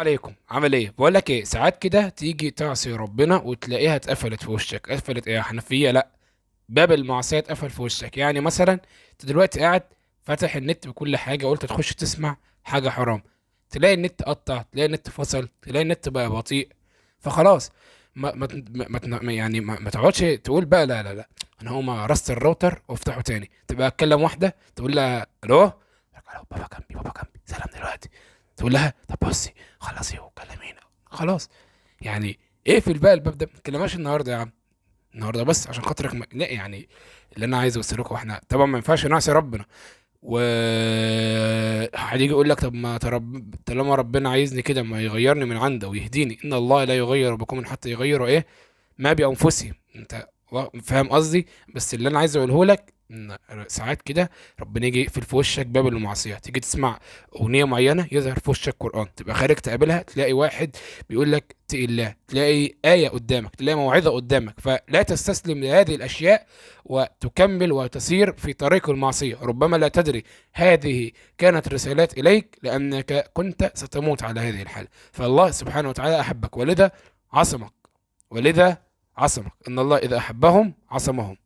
عليكم، عامل ايه؟ بقول لك ايه، ساعات كده تيجي تعصي ربنا وتلاقيها اتقفلت في وشك. قفلت ايه يا حنفيه؟ لا، باب المعصيه اتقفل في وشك. يعني مثلا انت دلوقتي قاعد فاتح النت بكل حاجه، قلت تخش تسمع حاجه حرام، تلاقي النت قطع، تلاقي النت فصل، تلاقي النت بقى بطيء. فخلاص، ما تقعدش تقول بقى لا لا لا، انا هقوم ارست الراوتر وافتحه تاني. تبقى اتكلم واحده تقول لها الو، الو بابا جنبي، بابا جنبي، سلام دلوقتي. تقول لها طب بصي خلصي وكلمينا. خلاص يعني، اقفل بقى الباب ده، ما تكلمهاش النهارده يا عم. النهارده بس عشان خاطرك لا يعني، اللي انا عايز اوصله، واحنا طبعا ما ينفعش نعصي ربنا. و هيجي يقول لك طب ما طالما ربنا عايزني كده، ما يغيرني من عنده ويهديني. ان الله لا يغير بقوم حتى يغيروا ايه ما بانفسهم. انت فاهم قصدي؟ بس اللي انا عايز اقوله لك ان ساعات كده ربنا يجي يقفل في وشك باب المعصيه، تيجي تسمع اغنيه معينه يظهر في وشك قران، تبقى خارج تقابلها تلاقي واحد بيقول لك اتق الله، تلاقي ايه قدامك، تلاقي موعظه قدامك. فلا تستسلم لهذه الاشياء وتكمل وتسير في طريق المعصيه. ربما لا تدري هذه كانت رسالات اليك، لانك كنت ستموت على هذه الحال. فالله سبحانه وتعالى احبك، ولذا عصمك، ولذا عصمك. ان الله اذا احبهم عصمهم.